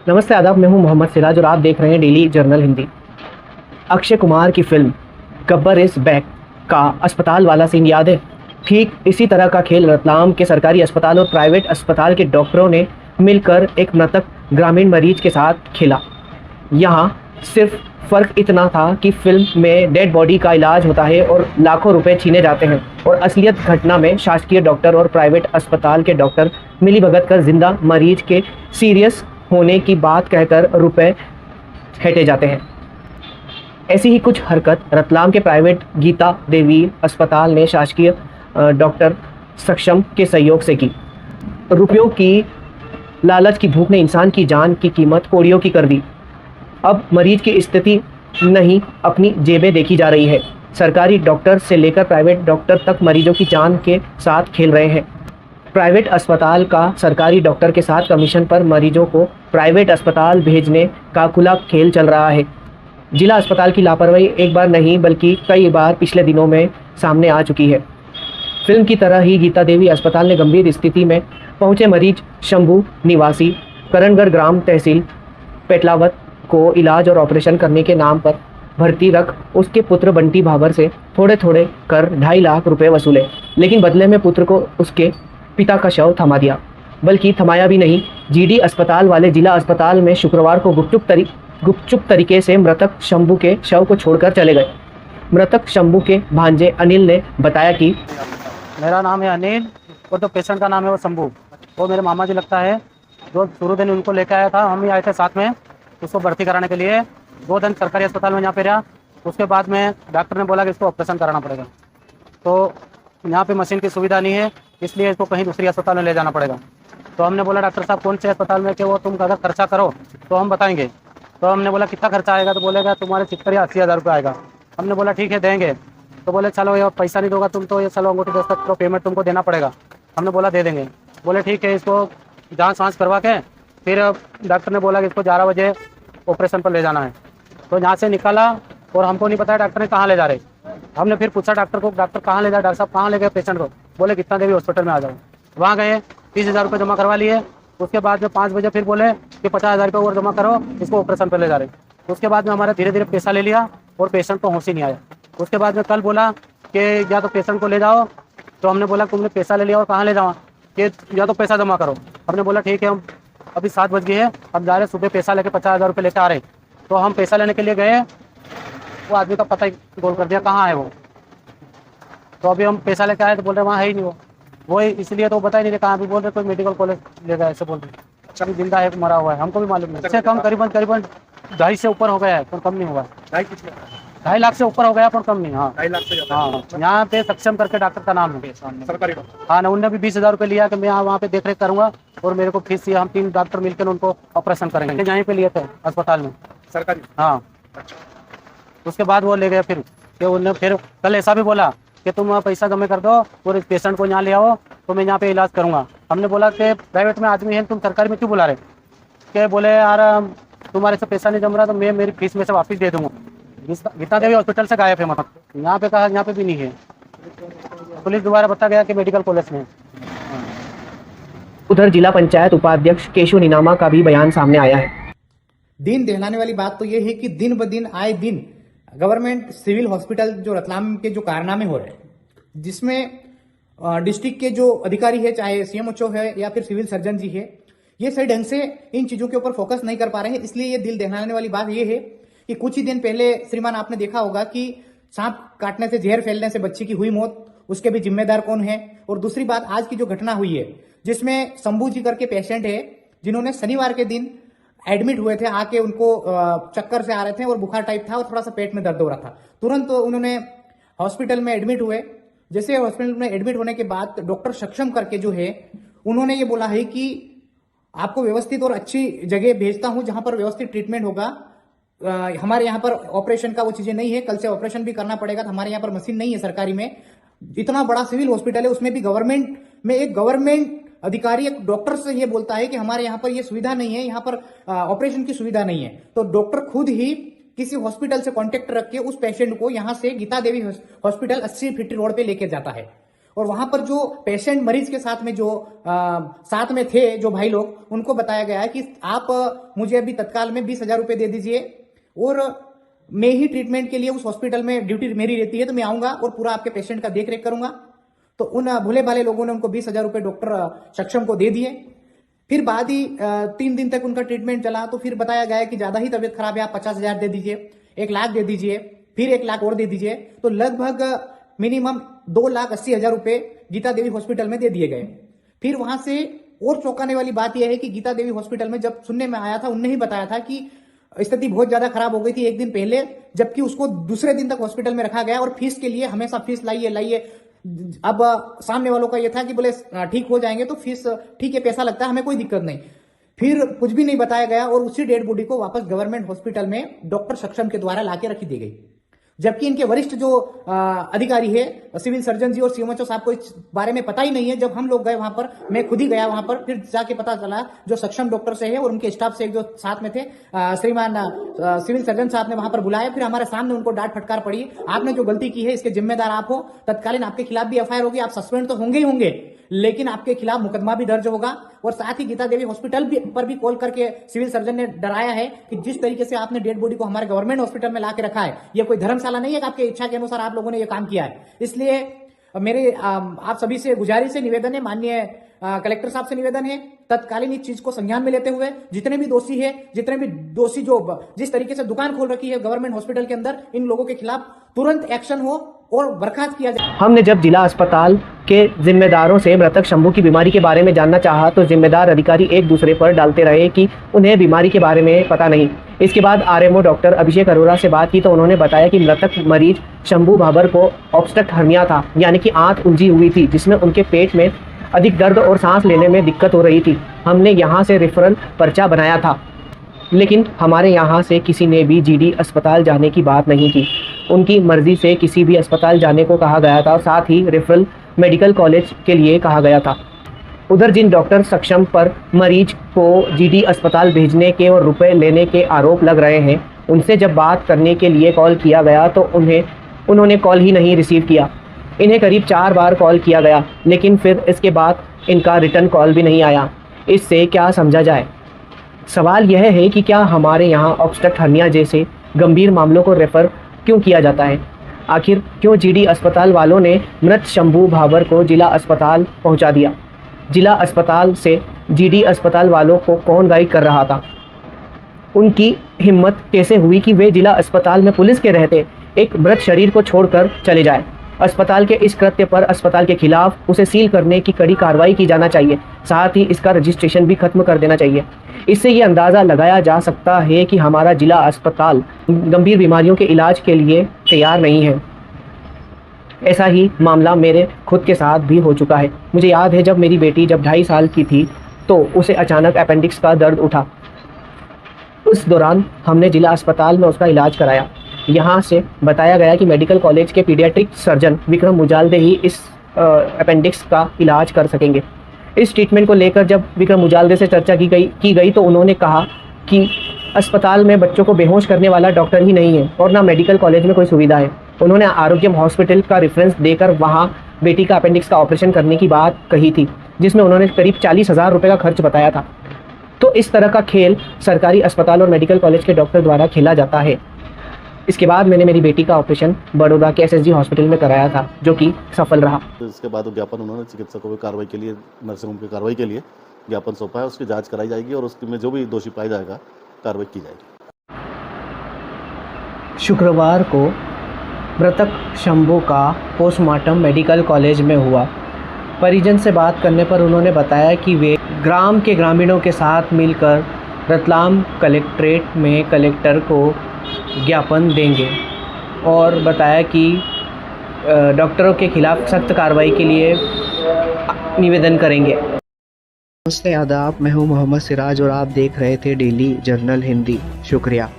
नमस्ते आदाब, मैं हूं मोहम्मद सिराज और आप देख रहे हैं डेली जर्नल हिंदी। अक्षय कुमार की फिल्म गब्बर इज़ बैक का अस्पताल वाला सीन याद है? ठीक इसी तरह का खेल रतलाम के सरकारी अस्पताल और प्राइवेट अस्पताल के डॉक्टरों ने मिलकर एक मृतक ग्रामीण मरीज के साथ खेला। यहाँ सिर्फ फ़र्क इतना था कि फिल्म में डेड बॉडी का इलाज होता है और लाखों रुपए छीने जाते हैं, और असलियत घटना में शासकीय डॉक्टर और प्राइवेट अस्पताल के डॉक्टर मिलीभगत कर जिंदा मरीज के सीरियस होने की बात कहकर रुपए हेटे जाते हैं। ऐसी ही कुछ हरकत रतलाम के प्राइवेट गीता देवी अस्पताल ने शासकीय डॉक्टर सक्षम के सहयोग से की। रुपयों की लालच की भूख ने इंसान की जान की कीमत कौड़ियों की कर दी। अब मरीज की स्थिति नहीं, अपनी जेबें देखी जा रही है। सरकारी डॉक्टर से लेकर प्राइवेट डॉक्टर तक मरीजों की जान के साथ खेल रहे हैं। प्राइवेट अस्पताल का सरकारी डॉक्टर के साथ कमीशन पर मरीजों को प्राइवेट अस्पताल भेजने का खुला खेल चल रहा है। जिला अस्पताल की लापरवाही एक बार नहीं बल्कि कई बार पिछले दिनों में सामने आ चुकी है। फिल्म की तरह ही गीता देवी अस्पताल ने गंभीर स्थिति में पहुंचे मरीज शंभू निवासी करणगढ़ ग्राम तहसील पेटलावत को इलाज और ऑपरेशन करने के नाम पर भर्ती रख उसके पुत्र बंटी भाबर से थोड़े थोड़े कर 2.5 लाख रुपए वसूले, लेकिन बदले में पुत्र को उसके पिता का शव थमा दिया। बल्कि थमाया भी नहीं, जीडी अस्पताल वाले जिला अस्पताल में शुक्रवार को गुपचुप तरीके से मृतक शंभू के शव को छोड़कर चले गए। मृतक शंभू के भांजे अनिल ने बताया कि मेरा नाम है अनिल और तो पेशेंट का नाम है वो शंभू। वो मेरे मामा जी लगता है। जो शुरू दिन उनको लेकर आया था, हम ही आए थे साथ में उसको भर्ती कराने के लिए। 2 दिन सरकारी अस्पताल में यहाँ पे रहा। उसके बाद में डॉक्टर ने बोला कि इसको ऑपरेशन कराना पड़ेगा, तो यहाँ पे मशीन की सुविधा नहीं है, इसलिए इसको कहीं दूसरी अस्पताल में ले जाना पड़ेगा। तो हमने बोला डॉक्टर साहब कौन से अस्पताल में कि वो तुम अगर खर्चा करो तो हम बताएंगे। तो हमने बोला कितना खर्चा आएगा? तो बोलेगा तुम्हारे 70 या 80 हज़ार रुपये आएगा। हमने बोला ठीक है देंगे। तो बोले चलो ये पैसा नहीं दोगा तुम तो ये चलो अंगूठी दस्तखत करो, पेमेंट तुमको देना पड़ेगा। हमने बोला दे देंगे। बोले ठीक है, इसको जाँच वाँच करवा के फिर डॉक्टर ने बोला कि इसको 11 बजे ऑपरेशन पर ले जाना है। तो यहाँ से निकाला और हमको नहीं बताया डॉक्टर ने कहाँ ले जा रहे। हमने फिर पूछा डॉक्टर को, डॉक्टर कहाँ ले जाए, डॉक्टर साहब कहाँ ले गए पेशेंट को? बोले गीता देवी हॉस्पिटल में आ जाओ। वहाँ गए, 30,000 रुपये जमा करवा लिए। उसके बाद में 5 बजे फिर बोले कि 50,000 रुपये और जमा करो, इसको ऑपरेशन पर ले जा रहे। उसके बाद में हमारा धीरे धीरे पैसा ले लिया और पेशेंट को होश ही नहीं आया। उसके बाद में कल बोला कि या तो पेशेंट को ले जाओ। तो हमने बोला तुमने पैसा ले लिया और कहाँ ले जाओ कि या तो पैसा जमा करो। हमने बोला ठीक है, हम अभी 7 बज गए हैं, हम जा रहे सुबह पैसा लेके 50,000 रुपये लेकर आ रहे। तो हम पैसा लेने के लिए गए, वो आदमी का पता ही गोल कर दिया कहाँ है वो। तो अभी हम पैसा लेके आए तो बोल रहे वहाँ है ही नहीं वो इसलिए तो बता ही नहीं रहे कहाँ। भी बोल रहे कोई मेडिकल कॉलेज ले गए, ऐसे बोल रहे। अभी जिंदा है मरा हुआ है, हमको भी मालूम नहीं। इससे कम करीबन 2.5 से ऊपर हो गया है, पर कम नहीं हुआ। 2.5 लाख से ऊपर हो गया पर कम नहीं। हाँ 2.5 लाख से ज्यादा। हाँ, यहाँ पे सक्षम करके डॉक्टर का नाम है सरकारी डॉक्टर। हाँ ना, उनने भी 20,000 रुपये लिया कि मैं वहाँ पे देख रेख करूँगा और मेरे को फीस हम 3 डॉक्टर मिलकर उनको ऑपरेशन करेंगे। यहीं पे लिए थे अस्पताल में सरकारी। हाँ, उसके बाद वो ले गए फिर कि उन्होंने फिर कल ऐसा भी बोला कि तुम पैसा जमा कर दो और इस पेशेंट को यहाँ ले आओ तो मैं यहाँ पे इलाज करूँगा। हमने बोला कि प्राइवेट में आदमी है, तुम सरकारी में क्यों बुला रहे? कि बोले यार तुम्हारे से पैसा नहीं जम रहा तो मैं मेरी फीस में से वापस दे दूँगा। गीता देवी हॉस्पिटल से गायब है, मतलब यहाँ पे कहा यहाँ पे भी नहीं है। पुलिस दोबारा बता गया कि मेडिकल कॉलेज में। उधर जिला पंचायत उपाध्यक्ष केशु निनामा का भी बयान सामने आया है। दिन दहलाने वाली बात तो ये है कि दिन ब दिन आए दिन गवर्नमेंट सिविल हॉस्पिटल जो रतलाम के जो कारनामे हो रहे हैं, जिसमें डिस्ट्रिक्ट के जो अधिकारी है, चाहे सीएमओ है या फिर सिविल सर्जन जी है, ये सही ढंग से इन चीजों के ऊपर फोकस नहीं कर पा रहे हैं। इसलिए ये दिल दहलाने वाली बात ये है कि कुछ ही दिन पहले श्रीमान आपने देखा होगा कि सांप काटने से, जहर फैलने से बच्ची की हुई मौत, उसके भी जिम्मेदार कौन है। और दूसरी बात आज की जो घटना हुई है जिसमें शंभू जी करके पेशेंट है, जिन्होंने शनिवार के दिन एडमिट हुए थे, आके उनको चक्कर से आ रहे थे और बुखार टाइप था और थोड़ा सा पेट में दर्द हो रहा था। तुरंत उन्होंने हॉस्पिटल में एडमिट हुए। जैसे हॉस्पिटल में एडमिट होने के बाद डॉक्टर सक्षम करके जो है, उन्होंने ये बोला है कि आपको व्यवस्थित और अच्छी जगह भेजता हूं जहां पर व्यवस्थित ट्रीटमेंट होगा। हमारे यहाँ पर ऑपरेशन का वो चीजें नहीं है, कल से ऑपरेशन भी करना पड़ेगा। तो हमारे यहाँ पर मशीन नहीं है सरकारी में। इतना बड़ा सिविल हॉस्पिटल है, उसमें भी गवर्नमेंट में एक गवर्नमेंट अधिकारी एक डॉक्टर से ये बोलता है कि हमारे यहाँ पर ये सुविधा नहीं है, यहाँ पर ऑपरेशन की सुविधा नहीं है। तो डॉक्टर खुद ही किसी हॉस्पिटल से कांटेक्ट रख के उस पेशेंट को यहाँ से गीता देवी हॉस्पिटल 80 फीट रोड पे लेके जाता है और वहां पर जो पेशेंट मरीज के साथ में जो साथ में थे जो भाई लोग, उनको बताया गया है कि आप मुझे अभी तत्काल में 20,000 रुपए दे दीजिए और मैं ही ट्रीटमेंट के लिए उस हॉस्पिटल में ड्यूटी मेरी रहती है, तो मैं आऊंगा और पूरा आपके पेशेंट का देख रेख करूंगा। तो उन भोले भाले लोगों ने उनको 20,000 रुपए डॉक्टर सक्षम को दे दिए। फिर बाद ही 3 दिन तक उनका ट्रीटमेंट चला, तो फिर बताया गया कि ज्यादा ही तबीयत खराब है, आप 50,000 दे दीजिए, 1 लाख दे दीजिए, फिर 1 लाख और दे दीजिए। तो लगभग मिनिमम 2,80,000 रुपए गीता देवी हॉस्पिटल में दे दिए गए। फिर वहां से और चौंकाने वाली बात यह है कि गीता देवी हॉस्पिटल में जब सुनने में आया था, उनने ही बताया था कि स्थिति बहुत ज्यादा खराब हो गई थी 1 दिन पहले, जबकि उसको दूसरे दिन तक हॉस्पिटल में रखा गया और फीस के लिए हमेशा फीस लाइए। अब सामने वालों का यह था कि बोले ठीक हो जाएंगे तो फीस ठीक है, पैसा लगता है, हमें कोई दिक्कत नहीं। फिर कुछ भी नहीं बताया गया और उसी डेड बॉडी को वापस गवर्नमेंट हॉस्पिटल में डॉक्टर सक्षम के द्वारा लाके रखी दी गई। जबकि इनके वरिष्ठ जो अधिकारी है, सिविल सर्जन जी और सीएमएचओ साहब को इस बारे में पता ही नहीं है। जब हम लोग गए वहां पर, मैं खुद ही गया वहां पर, फिर जाके पता चला जो सक्षम डॉक्टर से है और उनके स्टाफ से एक जो साथ में थे श्रीमान सिविल सर्जन साहब ने वहां पर बुलाया। फिर हमारे सामने उनको डांट फटकार पड़ी, आपने जो गलती की है इसके जिम्मेदार आप हो, तत्कालीन आपके खिलाफ भी एफआईआर होगी, आप सस्पेंड तो होंगे ही होंगे, लेकिन आपके खिलाफ मुकदमा भी दर्ज होगा। और साथ ही गीता देवी हॉस्पिटल पर भी कॉल करके सिविल सर्जन ने डराया है कि जिस तरीके से आपने डेड बॉडी को हमारे गवर्नमेंट हॉस्पिटल में लाके रखा है, ये कोई धर्मशाला नहीं है कि आपके इच्छा के अनुसार आप लोगों ने ये काम किया है। इसलिए मेरे आप सभी से गुजारिश है, निवेदन है, माननीय कलेक्टर साहब से निवेदन है, तत्कालीन इस चीज को संज्ञान में लेते हुए जितने भी दोषी जो जिस तरीके से दुकान खोल रखी है गवर्नमेंट हॉस्पिटल के अंदर, इन लोगों के खिलाफ तुरंत एक्शन हो और बर्खास्त किया जाए। हमने जब जिला अस्पताल के जिम्मेदारों से मृतक शंभू की बीमारी के बारे में जानना चाहा तो जिम्मेदार अधिकारी एक दूसरे पर डालते रहे कि उन्हें बीमारी के बारे में पता नहीं। इसके बाद आरएमओ डॉक्टर अभिषेक अरोड़ा से बात की तो उन्होंने बताया कि मृतक मरीज शंभू भाबर को ऑब्स्ट्रक्ट हर्निया था, यानी कि आंत उलझी हुई थी, जिसमें उनके पेट में अधिक दर्द और सांस लेने में दिक्कत हो रही थी। हमने यहाँ से रेफरल पर्चा बनाया था, लेकिन हमारे यहाँ से किसी ने भी जीडी अस्पताल जाने की बात नहीं की। उनकी मर्जी से किसी भी अस्पताल जाने को कहा गया था और साथ ही रेफरल मेडिकल कॉलेज के लिए कहा गया था। उधर जिन डॉक्टर सक्षम पर मरीज को जीडी अस्पताल भेजने के और रुपए लेने के आरोप लग रहे हैं, उनसे जब बात करने के लिए कॉल किया गया तो उन्होंने कॉल ही नहीं रिसीव किया। इन्हें करीब 4 बार कॉल किया गया, लेकिन फिर इसके बाद इनका रिटर्न कॉल भी नहीं आया। इससे क्या समझा जाए? सवाल यह है कि क्या हमारे यहाँ ऑब्स्ट्रक्ट हर्निया जैसे गंभीर मामलों को रेफ़र क्यों किया जाता है? आखिर क्यों जीडी अस्पताल वालों ने मृत शंभू भाबर को जिला अस्पताल पहुंचा दिया? जिला अस्पताल से जीडी अस्पताल वालों को कौन गाइड कर रहा था? उनकी हिम्मत कैसे हुई कि वे जिला अस्पताल में पुलिस के रहते एक मृत शरीर को छोड़कर चले जाए? अस्पताल के इस कृत्य पर अस्पताल के खिलाफ उसे सील करने की कड़ी कार्रवाई की जाना चाहिए। साथ ही इसका रजिस्ट्रेशन भी खत्म कर देना चाहिए। इससे ये अंदाज़ा लगाया जा सकता है कि हमारा जिला अस्पताल गंभीर बीमारियों के इलाज के लिए तैयार नहीं है। ऐसा ही मामला मेरे खुद के साथ भी हो चुका है। मुझे याद है जब मेरी बेटी 2.5 साल की थी तो उसे अचानक अपेंडिक्स का दर्द उठा। उस दौरान हमने जिला अस्पताल में उसका इलाज कराया। यहाँ से बताया गया कि मेडिकल कॉलेज के पीडियाट्रिक सर्जन विक्रम मुजालदे ही इस अपेंडिक्स का इलाज कर सकेंगे। इस ट्रीटमेंट को लेकर जब विक्रम मुजालदे से चर्चा की गई तो उन्होंने कहा कि अस्पताल में बच्चों को बेहोश करने वाला डॉक्टर ही नहीं है और ना मेडिकल कॉलेज में कोई सुविधा है। उन्होंने आरोग्यम हॉस्पिटल का रेफरेंस देकर वहाँ बेटी का अपेंडिक्स का ऑपरेशन करने की बात कही थी, जिसमें उन्होंने करीब 40,000 रुपये का खर्च बताया था। तो इस तरह का खेल सरकारी अस्पताल और मेडिकल कॉलेज के डॉक्टर द्वारा खेला जाता है। इसके बाद मैंने मेरी बेटी का ऑपरेशन बड़ौदा के एसएसजी हॉस्पिटल में कराया था, जो कि सफल रहा। तो इसके बाद ज्ञापन उन्होंने चिकित्सकों की कार्रवाई के लिए, नर्सिंग होम की कार्रवाई के लिए ज्ञापन सौंपा है। उसकी जांच कराई जाएगी और उसमें जो भी दोषी पाया जाएगा कार्रवाई की जाएगी। शुक्रवार को मृतक शंभू का पोस्टमार्टम मेडिकल कॉलेज में हुआ। परिजन से बात करने पर उन्होंने बताया कि वे ग्राम के ग्रामीणों के साथ मिलकर रतलाम कलेक्ट्रेट में कलेक्टर को ज्ञापन देंगे और बताया कि डॉक्टरों के खिलाफ सख्त कार्रवाई के लिए निवेदन करेंगे। नमस्ते, आदाब, मैं हूं मोहम्मद सिराज और आप देख रहे थे डेली जर्नल हिंदी। शुक्रिया।